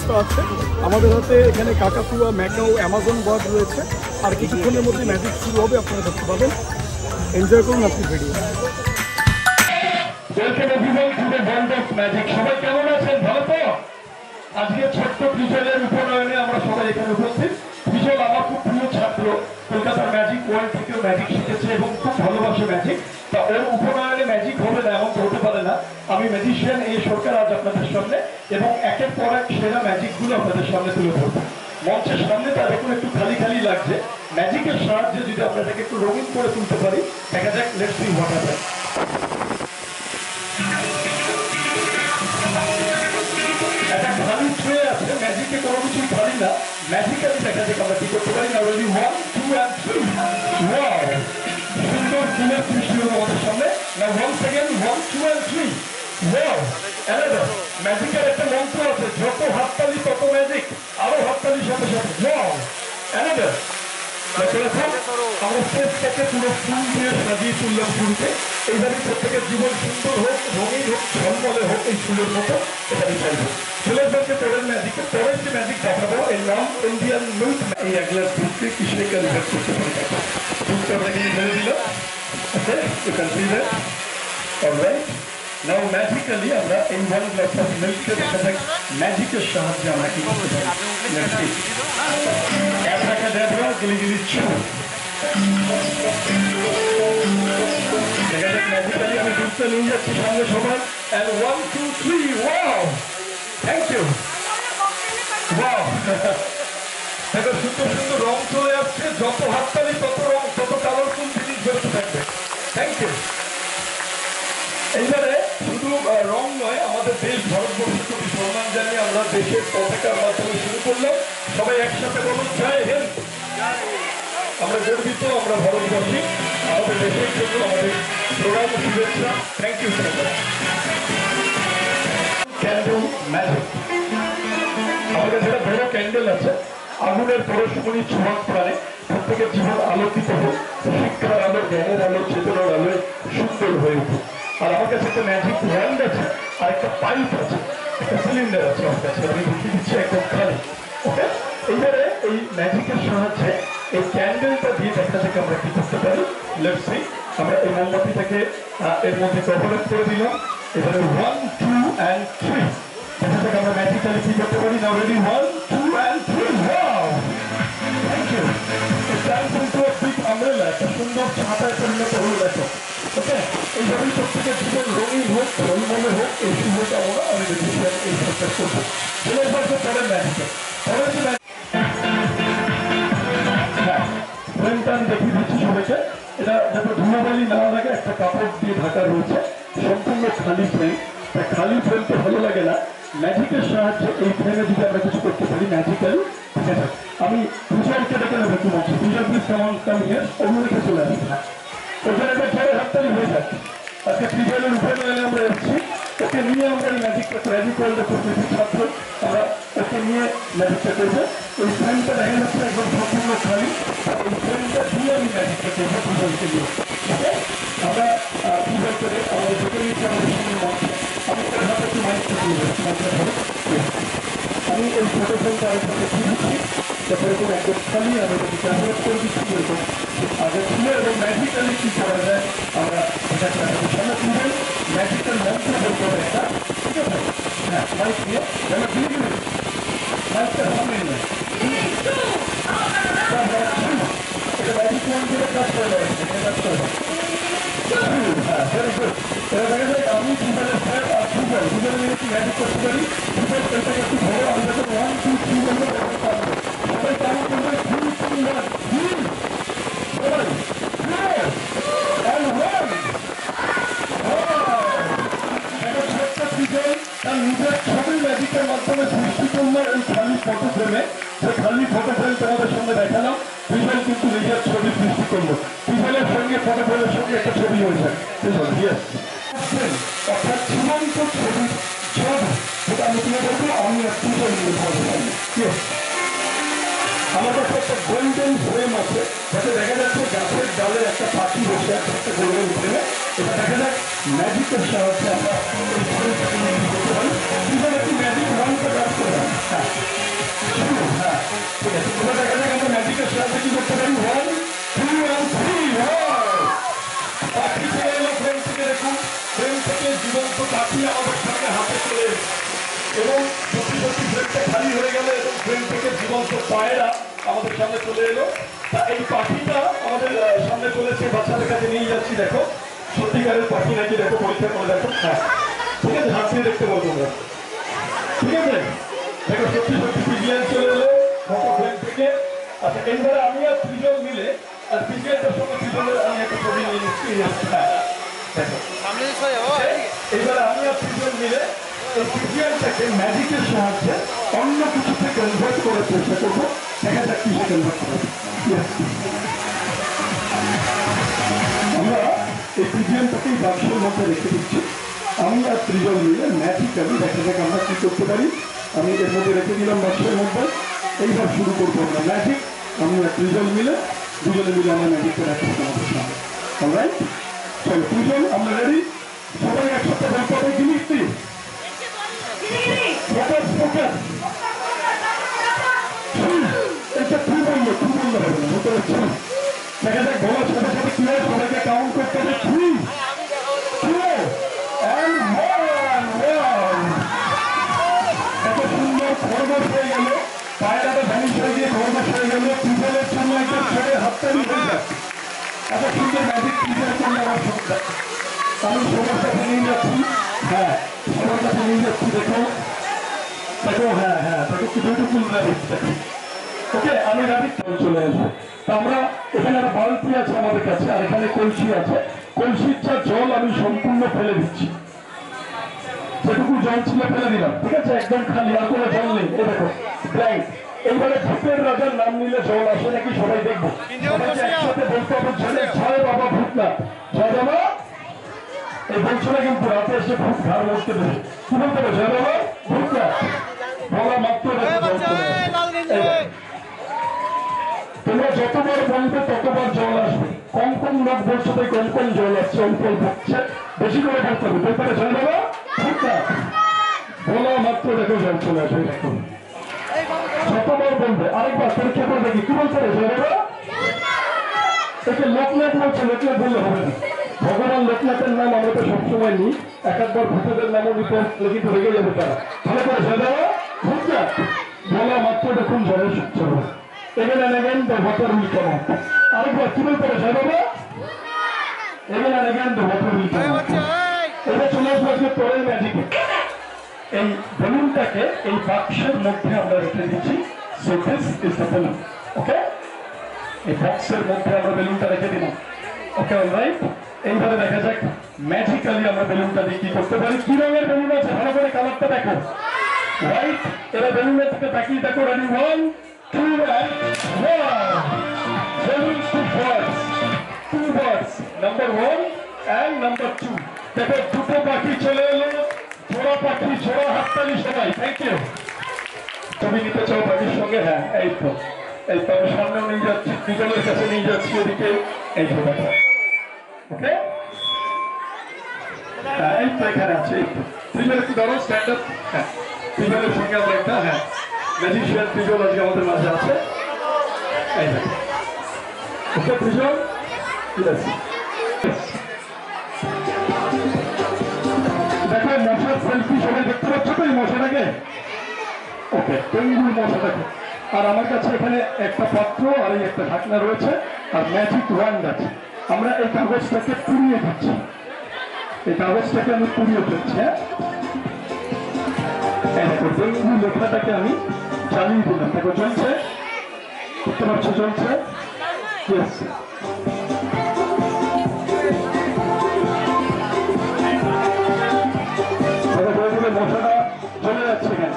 ব্যবস্থা আছে। আমাদের হাতে এখানে কাকাতুয়া, ম্যাকাও, অ্যামাজন বার্ড রয়েছে। আর কিছুক্ষণের মধ্যে ম্যাজিক শুরু হবে, আপনারা দেখতে পাবেন। এনজয় করুন আপনি ভিডিও। সবাই কেমন আছেন? ভালো তো? আজকে ছোট্ট বিজয়ের উপনয়নে আমরা সবাই এখানে উপস্থিত। বিজয় আমার খুব প্রিয় ছাত্র, কলকাতার ম্যাজিক ওয়ার্ল্ড থেকেও ম্যাজিক শিখেছে এবং খুব ভালোবাসে ম্যাজিক। তা ওর উপনয়নে ম্যাজিক হবে না এমন হতে পারে না। আমি ম্যাজিশিয়ান এই সরকার আজ আপনাদের সামনে এবং একের পর এক সেরা ম্যাজিকগুলো আপনাদের সামনে তুলে ধরবো। মঞ্চের সামনে তার এখন একটু খালি খালি লাগছে। ম্যাজিকের সাহায্যে যদি আপনাদেরকে একটু রঙিন করে তুলতে পারি, দেখা যাক লেটস সি হোয়াট হ্যাপেন্স। একটা খালি ট্রে আছে, ম্যাজিকে কোনো কিছুই খালি না। ম্যাজিক্যালি দেখা যাক আমরা কি করতে পারি। না রেডি 1 2 and 3 ওয়াও, সুন্দর ফুলের সৃষ্টি হলো আমাদের সামনে। না 1 সেকেন্ড 1 2 and 3 ওয়াও। অ্যানাদার ম্যাজিকের একটা মন্ত্র আছে, যত হাততালি তত ম্যাজিক, আরো হাততালির সাথে সাথে ওয়াও। অ্যানাদার আমরা স্টেজটাকে পুরো ফুল দিয়ে সাজিয়ে তুললাম শুরুতে। এইভাবে প্রত্যেকের জীবন সুন্দর হোক, রঙিন হোক, ঝলমলে হোক এই ফুলের মতো, এটাই চাইবো। ছেলের পক্ষে পরের ম্যাজিকে পরের যে ম্যাজিক দেখাবো, এই নাম ইন্ডিয়ান মিল্ক। এই এক গ্লাস দুধকে কিসে কনভার্ট করতে পারি, দুধটা আমরা এখানে ঢেলে দিলাম। Okay, you can see that. Alright, now magically আমরা এই 1 গ্লাস অফ মিল্কের সাথে ম্যাজিকের সাহায্যে আমরা কি করতে পারি। Let's see. অ্যাব্রাকাডাব্রা, গিলিগিলি চু। দেখা যাক ম্যাজিক্যালি আমি দুধটা নিয়ে যাচ্ছি সামনে সবার। And 1 2 3 wow, thank you. Wow, দেখো সুন্দর সুন্দর রং চলে আসছে। যত হাততালি তত রং, তত কালারফুল জিনিস বেরোতে থাকবে। Thank you. এইবারে শুধু রং নয়, আমাদের দেশ ভারতবর্ষের প্রতি সম্মান জানিয়ে আমরা দেশের পতাকার মাধ্যমে শুরু করলাম। সবাই একসাথে বলুন জয় হিন্দ। আমরা গর্বিত, আমরা ভারতবাসী। আমাদের দেশের জন্য আমাদের প্রোগ্রাম শুভেচ্ছা। Thank you so much. Candle magic, আমার কাছে একটা বড় ক্যান্ডেল আছে। আগুনের পরশমণি ছোঁয়া প্রাণে প্রত্যেকের জীবন আলোকিত হোক, শিক্ষার আলো, জ্ঞানের আলো, চেতনার আলোয় সুন্দর হয়ে উঠুক। আর আমার কাছে একটা ম্যাজিক ওয়ান্ড আছে, আর একটা পাইপ আছে, একটা সিলিন্ডার আছে আমার কাছে। আমি দেখিয়ে দিচ্ছি, একদম খালি। ওকে, এইবারে এই ম্যাজিকের সাহায্যে এই ক্যান্ডেলটা দিয়ে দেখা যাক আমরা কি করতে পারি। Let's see. আমরা এই মোমবাতিটাকে এর মধ্যে কভার করে দিলাম। এবারে 1 2 and 3 দেখা যাক আমরা ম্যাজিক্যালি কি করতে পারি। Now ready 1 2 and 3 wow, thank you. Umbrella, একটা সুন্দর ছাতা পরিণত হলো দেখো। ওকে, এইভাবেই প্রত্যেকের জীবন রঙিন হোক, ঝলমলে হোক, এই শুভকামনা আমি ম্যাজিশিয়ান এই সরকার করবো। চলে আসবো পরের ম্যাজিকে। পরের যে ফ্রেমটা আমি দেখিয়ে দিচ্ছি সবাইকে। এটা যাতে ধুলোবালি না লাগে একটা কাপড় দিয়ে ঢাকা রয়েছে, সম্পূর্ণ খালি ফ্রেম। খালি ফ্রেম তো ভালো লাগে না, ম্যাজিকের সাহায্যে এই ফ্রেমে যদি আমরা কিছু করতে পারি ম্যাজিক্যালি। ঠিক আছে, আমি দুজনকে ডেকে নেবো। একটু বলছি দুজন প্লিজ কেমন কামিয়ে অন্যদিকে চলে আসবে না, ওখানে একটা ঝড়ে হাততালি হয়ে যায়। আজকে ত্রিজলের উপরে এলে আমরা এসেছি, ওকে নিয়ে আমরা এই ম্যাজিকটা ম্যাজিক ওয়ার্ল্ডে প্রতিটি ছাত্র আমরা ওকে নিয়ে ম্যাজিকটা করবো। এই ফ্রেমটা দেখা যাচ্ছে একদম সম্পূর্ণ খালি, এই ফ্রেমটা দিয়ে আমি ম্যাজিকটা করবো ত্রিজলকে নিয়ে। ওকে, আমরা ত্রিজল করে আমাদের ঢুকে নিয়েছি আমাদের সামনে মঞ্চ। আমি তার হাতে একটু মাইকটা দিয়ে যাচ্ছি, মাইকটা ধরে আমি এই ছোটো ফোনটা আরেকটা দেখিয়ে দিচ্ছি। তারপরে কোনো একদম খালি আমি এটাকে ক্যামেরা করে দিচ্ছি এরকম আগে ছিল। এবং ম্যাজিক্যালি কি করা যায় আমরা এটাকে আমাদের সামনে তুলবেন। ম্যাজিক্যাল মন্ত্র বলতে হবে একটা, ঠিক আছে? হ্যাঁ, মাইক দিয়ে যেন দিয়ে দিবেন, মাইকটা সামনে নেই। এটা ম্যাজিক মন্ত্রের কাজ করে দেবেন, এটা কাজ করে দেবেন। হ্যাঁ, ভেরি গুড। এবার দেখা যায় আমি দুজনের স্যার আর দুজনে মিলে একটু ম্যাজিক করতে পারি। দুজন এটাকে একটু ধরো, আমি যখন 1 2 3 বলবো তখন পারবো। সবাই কেমন করবে? 3 2 1 3 সবাই 4 and 1। একটা ছোট্ট দুজন তার নিজের ছবি ম্যাজিকের মাধ্যমে সৃষ্টি করলো এই খালি ফটো ফ্রেমে। যে খালি ফটো ফ্রেম তোমাদের সামনে দেখালাম, দুজন কিন্তু নিজের ছবি সৃষ্টি করলো। দুজনের সঙ্গে ফটো ফ্রেমের সঙ্গে একটা ছবি হয়েছে। অর্থাৎ জীবন্ত ছবি ছবি, যেটা আমি তুলে বলবো আমি একটু আমার কাছে একটা গোল্ডেন ফ্রেম আছে, যাতে দেখা যাচ্ছে গাছের ডালে একটা পাখি বসে আছে একটা গোল্ডেন ফ্রেমে। এটা দেখা যাক ম্যাজিকের সাহায্যে আমরা এই ফ্রেমটাকে নিয়ে করতে পারি। একটু ম্যাজিক ওয়ান হ্যাঁ হ্যাঁ ঠিক আছে, এবার দেখা যাক আমরা ম্যাজিকের সাহায্যে কি করতে পারি। 1 2 and 3 পাখি চলে এলো ফ্রেম থেকে। দেখুন ফ্রেম থেকে জীবন্ত পাখি আমাদের সামনে হাতে চলে এলো এবং সত্যি সত্যি ফ্রেমটা খালি হয়ে গেল এবং ফ্রেম থেকে জীবন্ত পায়রা আমাদের সামনে চলে এলো। তা এই পাখিটা আমাদের সামনে চলেছে, বাচ্চাদের কাছে নিয়ে যাচ্ছি। দেখো সত্যিকারের পাখি নাকি, দেখো পরীক্ষা করে দেখো। হ্যাঁ ঠিক আছে, হাত দিয়ে দেখতে পাবো তোমরা, ঠিক আছে। দেখো সত্যি সত্যি পিজিয়ান চলে এলো ফটো ফ্রেম থেকে। আচ্ছা এইবারে আমি আর সৃজন মিলে, আর পিজিয়ানটার সঙ্গে সৃজনের আমি একটা ছবি নিয়ে নিচ্ছি। হ্যাঁ দেখো এইবারে আমি আর সৃজন মিলে এই পিজিয়ানটাকে ম্যাজিকের সাহায্যে অন্য কিছুতে কনভার্ট করার চেষ্টা করবো। দেখা যাক কিসে কনভার্ট করা যায়। আমরা এই পিজিয়ানটাকে বাক্সের মধ্যে রেখে দিচ্ছি। আমি আর সৃজন মিলে ম্যাজিক্যালি দেখা যাক আমরা কি করতে পারি। আমি এর মধ্যে রেখে দিলাম বাক্সের মধ্যে। এইবার শুরু করবো আমরা ম্যাজিক। আমি আর সৃজন মিলে দুজনে মিলে আমরা ম্যাজিকটা রাখবো আমাদের সামনে। অলরাইট, চলো দুজন আমরা রেডি। সবাই একসাথে বলতে হবে গিলিস্তি, ফোকাস ফোকাস। এটা কি বললো, কি বললো হবে না, বুঝতে পারছি। দেখা যাক বলার সাথে সাথে কি হয়, সবাইকে কাউন্ট করতে হবে। 3 2 and 1 এত সুন্দর খরগোশ হয়ে গেল, পায়রাটা ভ্যানিশ হয়ে গিয়ে খরগোশ হয়ে গেল। পিজনের জন্য একটা ছেড়ে হাততালি হয়ে যাচ্ছে। এত সুন্দর ম্যাজিক পিজনের জন্য আমার সুবিধা। আমি সবার কাছে নিয়ে যাচ্ছি। হ্যাঁ সবার কাছে নিয়ে যাচ্ছি। দেখো দেখো, হ্যাঁ হ্যাঁ দেখো কি বিউটিফুল র্যাবিট। ওকে, আমি র্যাবিট চলে আসবো। তা আমরা এখানে একটা বালতি আছে আমাদের কাছে, আর এখানে কলসি আছে। কলসির যা জল আমি সম্পূর্ণ ফেলে দিচ্ছি। যেটুকু জল ছিল ফেলে দিলাম, ঠিক আছে, একদম খালি, আর কোনো জল নেই। এই দেখো ব্ল্যাঙ্ক। এইবারে ভূতের রাজার নাম নিলে জল আসে নাকি সবাই দেখবো। সবাইকে একসাথে বলতে হবে জয় বাবা ভূতনাথ, জয় বাবা। এই বলছো না কিন্তু রাতে এসে ভূত ঘাড় মরতে দেবে। কি বলতে হবে, জয় বাবা ভূতনাথ বলা মাত্র। তোমরা যতবার বলবে ততবার জল আসবে। কম কম লোক বলছো তাই কম কম জল আসছে, অল্প অল্প হচ্ছে। বেশি করে বলতে হবে, বলতে হবে জয় বাবা ভূতনাথ বলা মাত্র দেখো জল চলে আসবে। দেখো যতবার বলবে, আরেকবার পরীক্ষা করে দেখি কি বলতে হবে, জয় বাবা। একে লোকনাথ বলছে, লোকনাথ বললে হবে না। ভগবান লোকনাথের নাম আমরা তো সবসময় নিই, এক একবার ভূতেদের নামও নিতে কিন্তু রেগে যাবে তারা। ভালো করে জয় বাবা ভূতনাথ বলা মাত্র দেখুন জলের সূত্র হবে। এখানে নেবেন তো ভোটার উইল কাম আউট। আরেকবার কি বলতে হবে, জয় বাবা। এখানে নেবেন তো ভোটার উইল কাম আউট। এটা চলে আসবো আজকে পরের ম্যাজিকে। এই বেলুনটাকে এই বাক্সের মধ্যে আমরা রেখে দিচ্ছি। So this is the balloon. Okay, এই বক্সের মধ্যে আমরা বেলুনটা রেখে দিলাম। ওকে অলরাইট, এইভাবে দেখা যাক ম্যাজিক্যালি আমরা বেলুনটা দিয়ে কি করতে পারি। কি রঙের বেলুন আছে ভালো করে কালারটা দেখো। রাইট, এবার বেলুনের দিকে তাকিয়ে দেখো। Ready 1 2 and 1। Balloon 2 birds, number 1 and number 2। দেখো দুটো পাখি চলে এলো, জোড়া পাখি, জোড়া হাততালি সবাই। Thank you. ছবি নিতে চাও পাখির সঙ্গে? হ্যাঁ এই তো, এই তো আমি সামনেও নিয়ে যাচ্ছি, দুজনের কাছে নিয়ে যাচ্ছি এদিকে। এই তো দেখা, ওকে হ্যাঁ এই তো এখানে আছে। এই তো দুজনের একটু ধরো স্ট্যান্ড আপ। হ্যাঁ দুজনের সঙ্গে আমরা একটা, হ্যাঁ ম্যাজিশিয়ান দুজন আজকে আমাদের মাঝে আছে। এই দেখো, ওকে দুজন। দেখো মশার সেলফি সবাই দেখতে পাচ্ছ তো, এই মশাটাকে। ওকে, ডেঙ্গুর মশা দেখো। আর আমার কাছে এখানে একটা পাত্র আর এই একটা ঢাকনা রয়েছে, আর ম্যাজিক ওয়ান্ড আছে। আমরা এই কাগজটাকে পুড়িয়ে দিচ্ছি। এই কাগজটাকে আমি পুড়িয়ে দিচ্ছি। হ্যাঁ এই দেখো ডেঙ্গু লেখাটাকে আমি জ্বালিয়ে দিলাম। দেখো জ্বলছে, দেখতে পাচ্ছ জ্বলছে। ইয়েস, মশাটা চলে যাচ্ছে এখানে।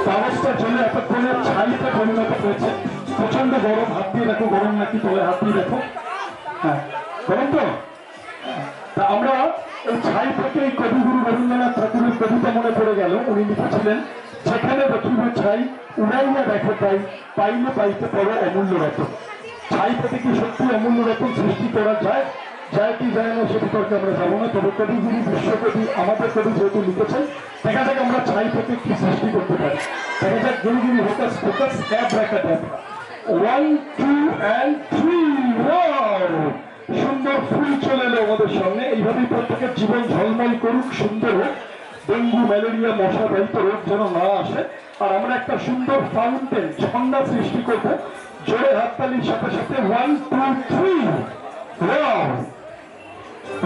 কাগজটা চলে এতক্ষণে ছাইটা পরিণত হয়েছে। প্রচন্ড গরম, হাত দিয়ে দেখো গরম নাকি, তোলে হাত দিয়ে দেখো। হ্যাঁ গরম তো। তা আমরা এই ছাই থেকে এই কবিগুরু রবীন্দ্রনাথ ঠাকুরের কবিতা মনে পড়ে গেল। উনি লিখেছিলেন, যেখানে দেখিব ছাই উড়াইয়া দেখো তাই, পাইলে পাইতে পারো অমূল্য রতন। ছাই থেকে কি সত্যি অমূল্য রতন সৃষ্টি করা যায়? যায় কি যায় না সে বিতর্কে আমরা যাবো না। তবে কবিগুরু বিশ্বকবি, আমাদের কবি যেহেতু লিখেছেন, দেখা যাক আমরা ছাই থেকে কি সৃষ্টি করতে পারি। দেখা যাক গিলি focus focus abracadabra 1 2 and 3 wow সুন্দর ফুল চলে এলো আমাদের সামনে। এইভাবেই প্রত্যেকের জীবন ঝলমল করুক, সুন্দর হোক, ডেঙ্গু ম্যালেরিয়া মশা বাহিত রোগ যেন না আসে। আর আমরা একটা সুন্দর ফাউন্টেন ঝর্ণা সৃষ্টি করবো জোরে হাততালির সাথে সাথে 1 2 3 wow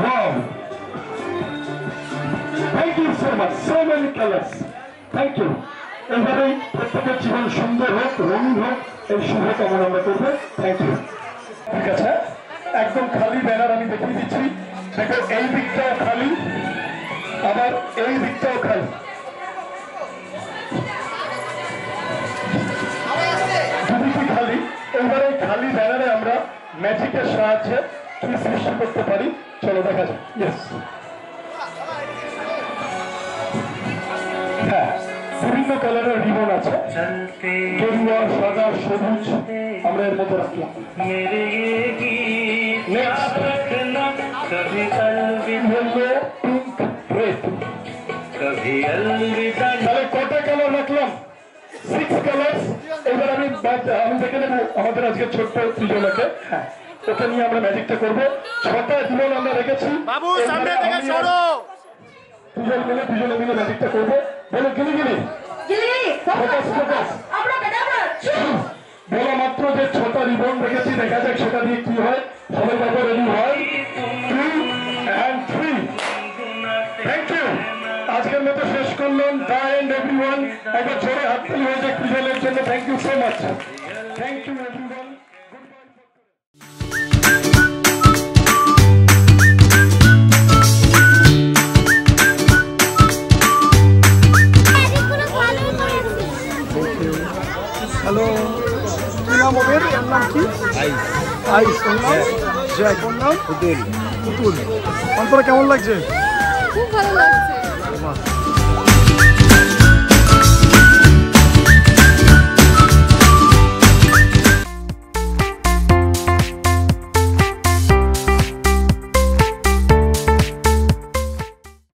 wow thank you so much, so many colours, thank you. এইভাবেই প্রত্যেকের জীবন সুন্দর হোক, রঙিন হোক, এই শুভকামনা আমরা করবো। Thank you. ঠিক আছে, একদম খালি ব্যানার আমি দেখিয়ে দিচ্ছি। দেখো এই দিকটাও খালি, আবার এই দিকটাও খালি, দুদিকই খালি। এইবারে খালি ব্যানারে আমরা ম্যাজিকের সাহায্যে কি সৃষ্টি করতে পারি চলো দেখা যাক। ইয়েস, হ্যাঁ, বিভিন্ন কালারের রিবন আছে, গেরুয়া, সাদা, সবুজ আমরা এর মধ্যে রাখলাম। তাহলে কটা কালার রাখলাম? 6 কালার। এবার আমি দেখে নেবো আমাদের আজকে ছোট্ট ত্রিজলাকে, হ্যাঁ ওকে নিয়ে আমরা ম্যাজিকটা করবো। 6টা রিবন আমরা রেখেছি, দুজনে মিলে ম্যাজিকটা করবো। বলো গিলি গিলি ফোকাস ফোকাস। বলা মাত্র যে 6টা রিবন রেখেছি, দেখা যাক সেটা দিয়ে কি হয়। সবাই বাবা রেডি হয় 2 and 3। Thank you. আজকের মতো শেষ করলাম। বাই এন্ড এভরিওয়ান, একবার জোরে হাততালি হয়ে যায় ক্রিজলের জন্য। Thank you so much, thank you everyone. Hello, কি নাম ওদের? এর নাম কি? আইস। ওর নাম জ্যাক। ওর নাম পুতুল। পুতুল, অন্তরে কেমন লাগছে? খুব ভালো লাগছে।